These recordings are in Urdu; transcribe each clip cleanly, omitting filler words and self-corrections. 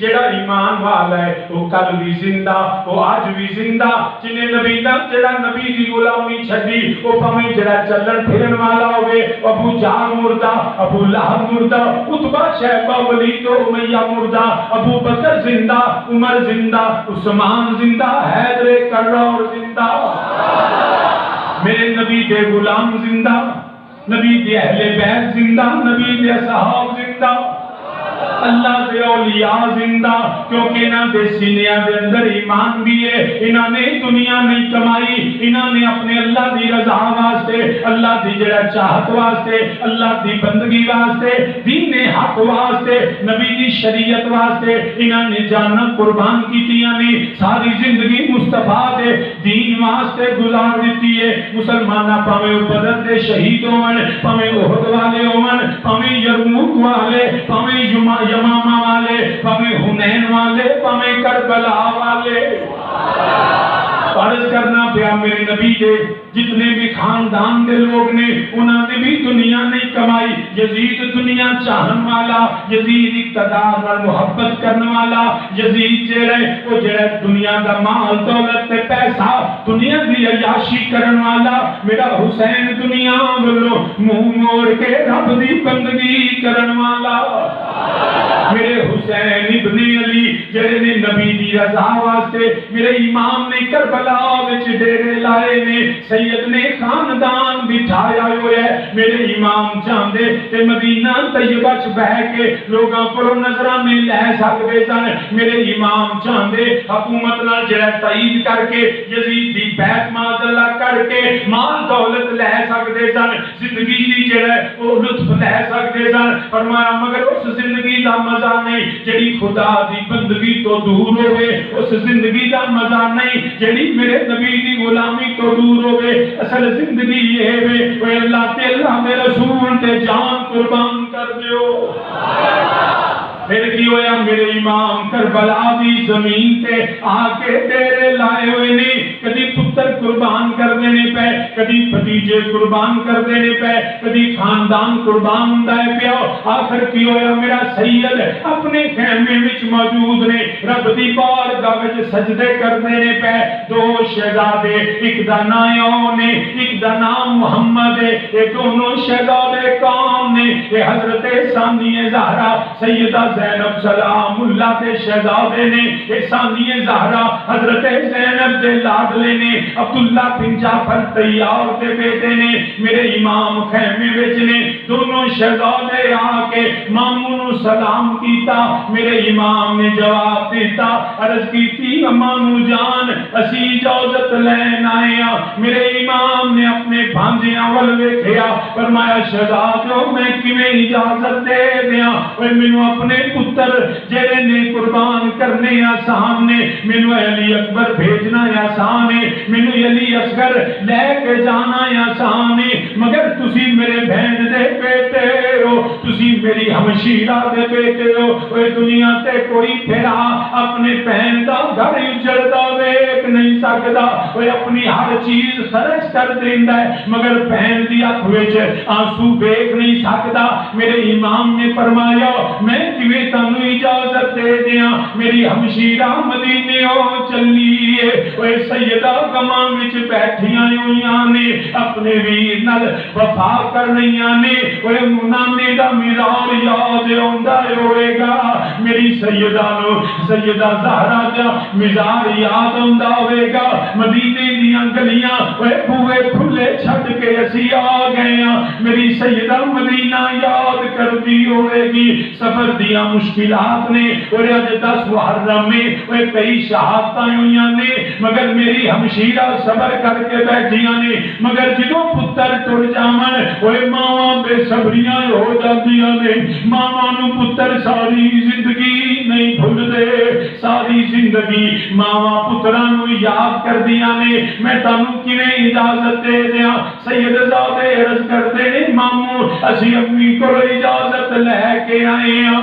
جڑا ایمان والا ہے وہ کل بھی زندہ وہ آج بھی زندہ جنہیں نبی دا جڑا نبی دی غلامی چھڈی وہ پاویں جڑا چلن پھرن والا ہوئے ابو جہل مردہ ابو لہب مردہ عتبہ شیبہ ولید و امیہ مردہ ابو بکر زندہ عمر زندہ عثمان زندہ حیدر کرار زندہ میرے نبی دے غلام زندہ نبی دے اہل بیت زندہ نبی دے صحاب زندہ اللہ دے اولیاء زندہ کیونکہ انہاں دے سینیاں دے اندر ایمان بھی ہے انہاں نے دنیا نہیں کمائی انہاں نے اپنے اللہ دی رضا واسطے اللہ دی جڑا چاہت واسطے اللہ دی بندگی واسطے دین حق واسطے نبی دی شریعت واسطے انہاں نے جاناں قربان کیتیاں نے ساری زندگی مصطفیٰ دے دین واسطے گزار دیتی ہے مسلمانہ پاویں بدر دے شہید ہون پاویں احد والے ہون پاویں یرموک والے پاویں یمامہ والے پاویں حنین والے پاویں کربلا والے عرض کرنا پیا میرے نبی دے جتنے بھی خاندان دے لوگ نے انہاں نے بھی دنیا نہیں کمائی یزید دنیا چاہن والا یزید اقتدار اور محبت کرنے والا یزید وہ جڑے دنیا دا مال دولت تے پیسہ دنیا دی عیاشی کرن والا میرا حسین دنیا والو منہ موڑ کے رب دی بندگی کرن والا میرے حسین ابن علی جڑے نے نبی دی رضا واسطے میرے امام نے کربلا وچ ڈیرے لائے نے سید نے خاندان بٹھایا ہوئے ہے میرے امام چاندے تے مدینہ طیبہ چ بیٹھ کے لوگاں کو نظرانے لے سکدے سن میرے امام چاندے حکومت نال جڑا تائید کر کے یزید دی بیعت معاذ اللہ کر کے مال دولت لے سکدے سن زندگی دی جڑا او لطف لے سکدے سن فرمایا مگر اس زندگی دا مزہ نہیں جڑی خدا دی بندگی تو دور ہوئے اس زندگی دا مزہ نہیں جڑی میرے نبی دی غلامی تو دور ہوئے اصل زندگی یہ ہے وہ اللہ تے اللہ میں رسول تے جان قربان کر دیو پھر کی ہویا میرے امام کربلا دی زمین تے آکے تیرے لائے ہوئے نے کدی پتر قربان کر دینے پہ کدی بھتیجے قربان کر دینے پہ کدی خاندان قربان ہوندائے پیا آخر کی ہویا میرا سید اپنے خیمے وچ موجود نے رب دی بارگاہ وچ سجدے کر دینے پہ دو شہزادے ایک دا نام نے ایک دا نام محمد ہے یہ دونوں شہزادے کام نے یہ حضرت ثانی زہرا سیدہ زینب سلام اللہ کے شہزادے نے ثانی زہرا حضرت زینب دے لاڈلے نے عبداللہ بن جعفر طیار دے بیٹے نے میرے امام خیمے وچ نے دونوں شہزادے آ کے ماموں سلام کیتا میرے امام نے جواب دیتا عرض کیتی ماموں جان اسی اجازت لین آئے ہیں میرے امام نے اپنے بھانجیاں ول ویکھیا فرمایا شہزادو میں کیویں اجازت دے دیاں اوے مینوں اپنے پتر جڑے نے قربان کرنے آسان نے مینوں علی اکبر بھیجنا آسان ہے مینوں علی اصغر لے کے جانا آسان ہے مگر تسی میرے بہن دے بیٹے ہو تسی میری ہمشیرہ دے بیٹے ہو اوے دنیا تے کوئی پھرا اپنے بہن دا گھر اجڑدا ویکھ نہیں سکدا اوے اپنی ہر چیز خرچ کر دیندا ہے مگر بہن دی اکھ وچ آنسو ویکھ نہیں سکدا میرے امام نے فرمایا میں کیویں تانوں اجازت دے دیاں میری ہمشیرہ مدینے چلی ہے اوے سیدہ غماں وچ بیٹھیاں ہویاں نے اپنے ویر نال وفا کرنیاں نے اوے منانے دا میرار یاد آوندا ہوئے گا میری سیدہ نو سیدہ زہرا دا مزار یاد آوندا ہوئے گا مدینے دیاں گلیاں اوے بوئے کھلے چھڈ کے اسی آ گئے ہاں میری سیدہ مدینہ یاد کردی ہوئے گی سفر دیاں مشکلات نے اور اج 10 محرم میں وہ کئی شہادتاں ہویاں نے مگر میری ہمشیرہ صبر کر کے بیٹھیاں نے مگر جدوں پتر ٹر جاون اوے ماواں بے صبریاں ہو جاندیاں نے ماواں نو پتر ساری زندگی نہیں بھول دے ساری زندگی ماواں پتراں نو یاد کردیاں نے میں تانوں کیویں اجازت دے دیاں سید زادے عرض کردے نے ماموں اسی اپنی کو اجازت لے کے آئے ہاں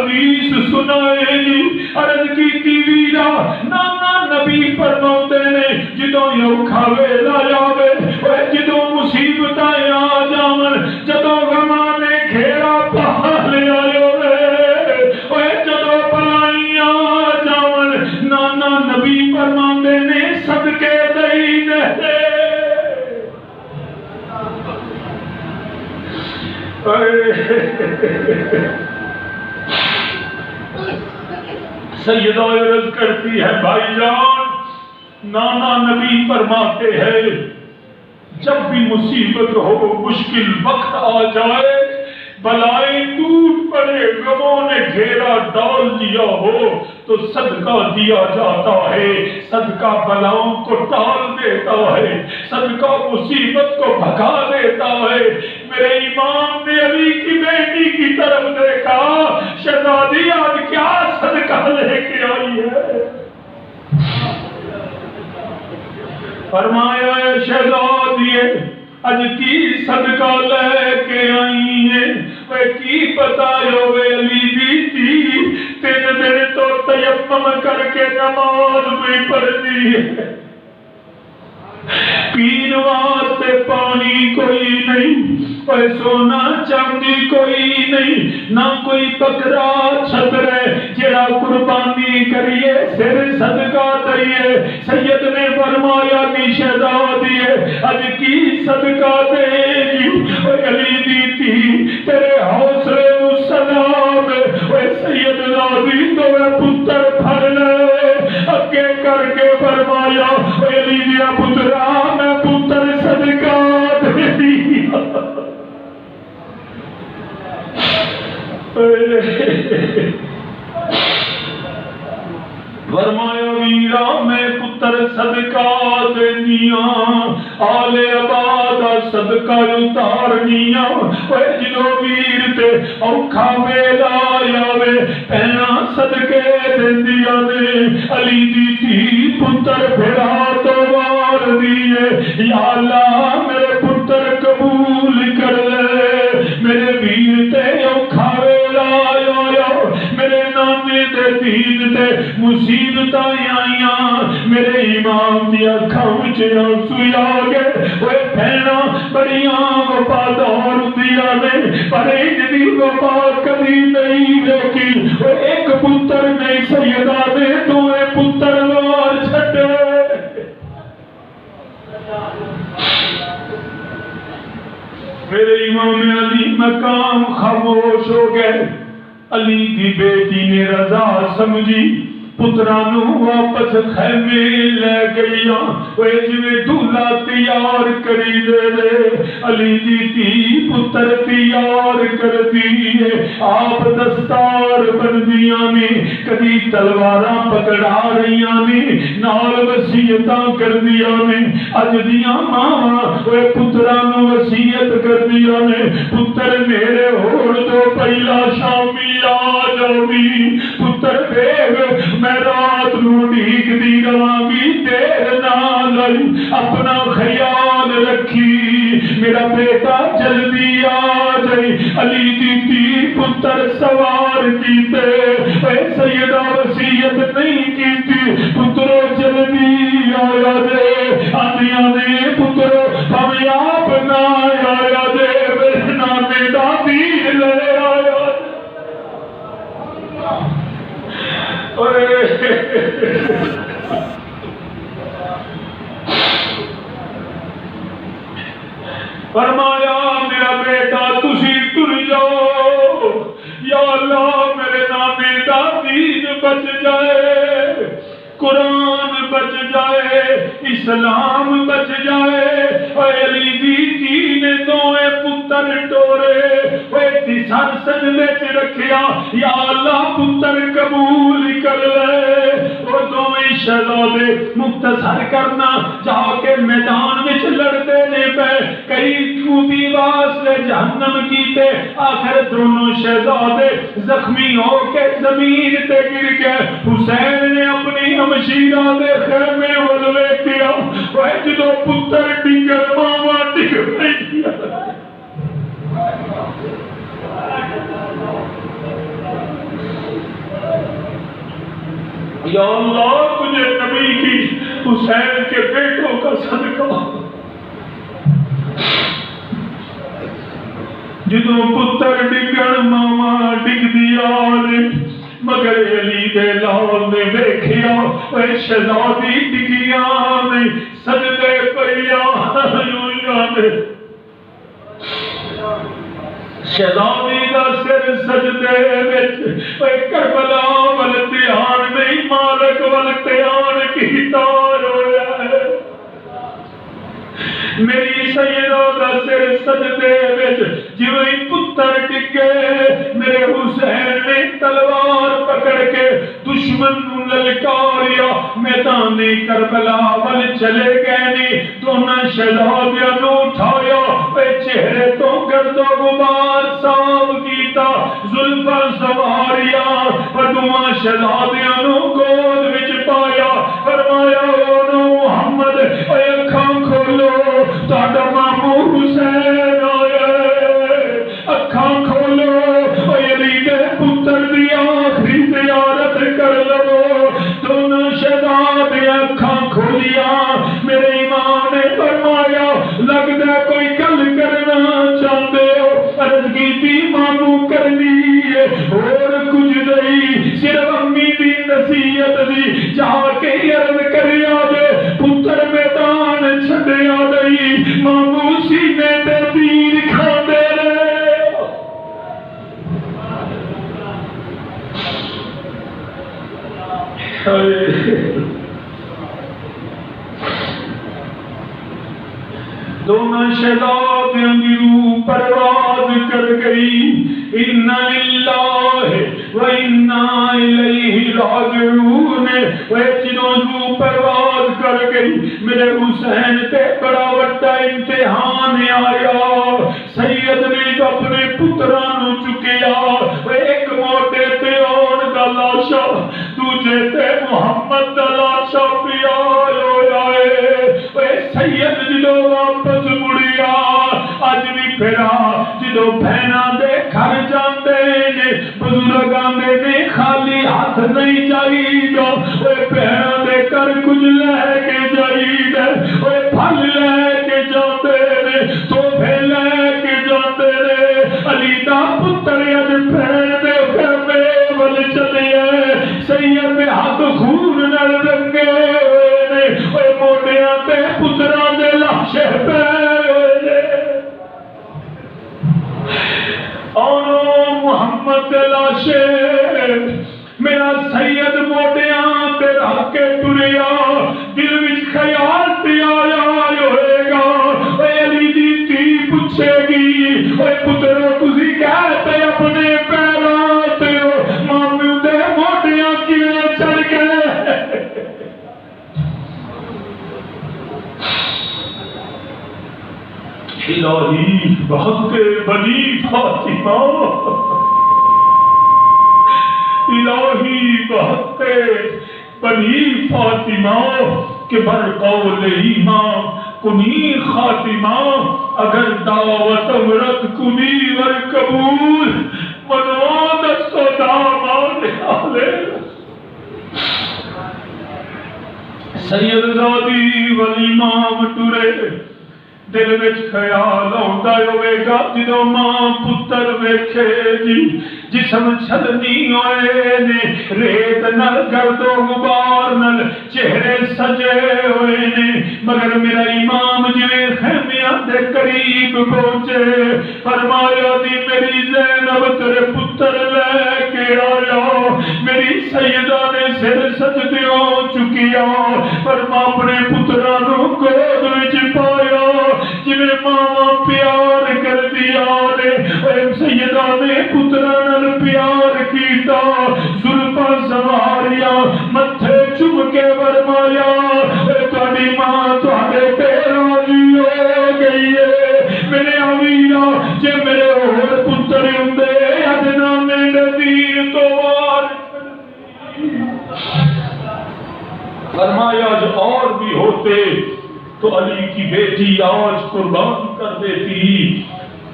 حدیث سنائے گی عرض کی ویرا نانا نبی فرماتے نے جدوں اوکھا ویلا آوے اوے جدوں مصیبتاں آ جاون جدوں غماں نے گھیرا پا لیا اوے جدوں بلائیاں آ جاون نانا نبی فرماتے نے صدقے دئی دے سیدہ عرض کرتی ہے بھائی جان نانا نبی فرماتے ہیں جب بھی مصیبت ہو مشکل وقت آ جائے بلائیں ٹوٹ پڑے غموں نے گھیرا ڈال دیا ہو تو صدقہ دیا جاتا ہے صدقہ بلاؤں کو ٹال دیتا ہے صدقہ مصیبت کو بھگا دیتا ہے میرے امام نے علی کی بیٹی کی طرف دیکھا شہزادی آج کیا صدقہ لے کے آئی ہے فرمایا اے شہزادی اج کی صدقہ لے کے آئی ہے وہ کی پتا ہوئے علی دی 3 دن تو تیمم کر کے نماز بھی پڑھنی ہے پین واسطے پانی کوئی نہیں اور سونا چاندی کوئی نہیں نہ کوئی بکرا چھتر ہے جڑا قربانی کریے سر صدقہ دئیے سید نے فرمایا کہ شہزادی اج کی صدقہ دے گی اور علی دی تھی تیرے حوصلے نو سلام اور سید زادی تو پتر پھڑ لے اگے کر کے فرمایا اور علی دیا پترا میں پتر صدقہ دے دیا فرمایا ویرا میں پتر صدقہ دینیا آل آباد صدقہ اتارنیا اے جدو ویر تے اوکھا ویلا آوے پہنا صدقے دیندیا نے علی دی تھی پتر بھڑا تو وار دیے یا اللہ میرے پتر قبول کر لے میرے ویر تے اوکھا ویلا آیا میرے نانے دے دین تے مصیبت آئیاں میرے امام دی اکھاں وچ آنسو آ گئے اوے بہنا بڑیاں وفادار ہوندیاں نے پر انج دی وفا کبھی نہیں دیکھی اوے ایک پتر نہیں سیدہ نے دوے پتر وار چھڈے میرے امام علی مقام خاموش ہو گئے علی دی بیٹی نے رضا سمجھی پترانو واپس خیمے لے گئیاں وہ جویں دولہا تیار کری دے علی دی تھی پتر تیار کر دیے آپ دستار بن دیاں نے کدی تلواراں پکڑا رہیاں نے نال وصیتاں کر دیاں نے اج دیاں ماواں وہ پترانو وصیت کر دیاں نے پتر میرے ہون تو پہلا شامی آ جاوی پتر دیکھ میں رات نو ڈھیک دی رواں دیر نہ لئی اپنا خیال رکھی میرا بیٹا جلدی آ جائی علی دی تھی پتر سوار کیتے اے سیدہ وصیت نہیں کیتی پترو جلدی آیا دے آدیاں نے پترو ہمیں آپ نہ آیا دے میرے نانے دا دین لے آیا فرمایا میرا بیٹا تسی ٹر جاؤ یا اللہ میرے نانے دا دین بچ جائے قرآن بچ جائے اسلام بچ جائے اے علی دی دین دوے پتر ٹورے اے سر سجدے چ رکھیا یا اللہ پتر قبول کر لے او دوے شہزادے مختصر کرنا جا کے میدان وچ لڑتے نے پے کئی خوبی واسطے جہنم کیتے آخر دونوں شہزادے زخمی ہو کے زمین تے گر گئے حسین نے اپنی ہمشیرہ دے خیمے ولوے کیا وہ جدو پتر ڈنگر ماما ڈگ پئی یا اللہ تجھے نبی کی حسین کے بیٹوں کا صدقہ جدوں پتر ڈگن ماما ڈگ دیا مگر علی دے لال نے ویکھیا اے شہزادی ڈگیاں نہیں سجدے پیا شہزادی دا سر سجدے وچ اے کربلا ول دھیان نہیں مالک ول دھیان کیتا رویا ہے میری سیدہ دا سر سجدے وچ جویں پتر ڈگے میرے حسین نے تلوار پکڑ کے دشمن نوں للکاریا میدان کربلا ول چلے گئے نی دونوں شہزادیاں نوں اٹھایا اے چہرے تو گرد و غبار صاف کیتا زلفاں سواریا پدواں شہزادیاں نوں گود وچ پایا فرمایا او محمد اے اکھاں کھولو تہاڈا مامو حسین آیا اکھاں کھولو اے علی دے پتر دی آخری زیارت کر لو دونوں شہزادے اکھاں کھولیا میرے امام نے فرمایا لگدا کوئی گل کرنا چاہتے ہو عرض کیتی مامو کرنی ہے اور کچھ نہیں صرف امی دی نصیحت دی جا کے عرض کریا دے پتر میدان چھڈیا نہیں مامو سینے تے تیر کھاندے رہے دونوں شہزادیاں دی روح پرواز کر گئی انا للہ و انا الیہ راجعون وہ جنوں روح پرواز کر گئی میرے حسین تے بڑا وڈا امتحان آیا سید نے اپنے پتراں نوں چکیا وہ ایک موٹے تے اون دا لاشا دوجے تے محمد دا لاشا پیا ہوئے سید جدو واپس مڑیا اج بھی پھرا جدو بہنا دے گھر جاندے نے بزرگاں دے خالی ہاتھ نہیں چاہیدا بہنا دے گھر کچھ لے کے جائیدا پھل لے کے جاندے نے تحفے لے کے جاندے نے علی دا پتر اج بہن دے گھر ول چلیا سید دے ہاتھ خون نال رنگے ہوئے نے موڈیاں تے پتراں دے لاشے پے ہوئے آنو محمد لاشے میرا سید موڈیاں تے رکھ کے ٹریا دل وچ خیال تے آیا ہوئے گا اے علی دی تھی پوچھے گی اے پترو تسی کہتے اپنے پیراں تے مامو دے موڈیاں کیویں چڑھ گئے الہی بہت بنی فاطمہ الہی بہت بنی فاطمہ کہ بر قول ایمان کنی خاتمہ اگر دعوت امرت کنی ور قبول منو دست و دامان آلے سید زادی والامام ٹورے دل وچ خیال آندا ہوئے گا جدوں ماں پتر ویکھے جی جسم چھلنی ہوئے نے ریت نال گرد و غبار نال چہرے سجے ہوئے نے مگر میرا امام جویں خیمیاں دے قریب پہنچے فرمایا دی میری زینب تیرے پتر لے کے آیا میری سیدہ نے سر سجدیوں چکیا فرما اپنے پتراں نوں گود وچ پایا جویں ماں پیار کر دیا نے سیدہ نے پتراں نال پیار کیتا زلفاں سواریا متھے چوم کے فرمایا تہاڈی ماں تہاڈے تے راضی ہو گئی ہے میرے امیرا جے میرے ہور پتر ہوندے ادنا میں نبی تو وار فرمایا جو اور بھی ہوتے تو علی کی بیٹی آج قربان کر دیتی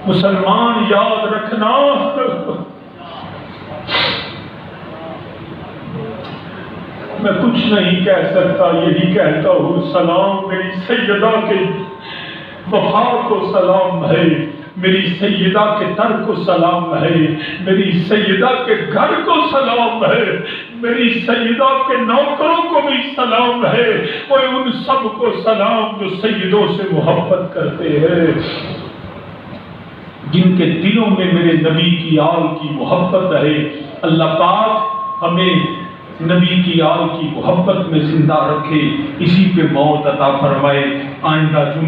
مسلمان یاد رکھنا میں کچھ نہیں کہہ سکتا، یہی کہتا ہوں سلام میری سیدہ کے وفا کو سلام ہے، میری سیدہ کے در کو سلام ہے، میری سیدہ کے گھر کو سلام ہے، میری سیدہ کے نوکروں کو بھی سلام ہے، اور ان سب کو سلام جو سیدوں سے محبت کرتے ہیں، جن کے دلوں میں میرے نبی کی آل کی محبت ہے۔ اللہ پاک ہمیں نبی کی آل کی محبت میں زندہ رکھے، اسی پہ موت عطا فرمائے۔ آئندہ جمعہ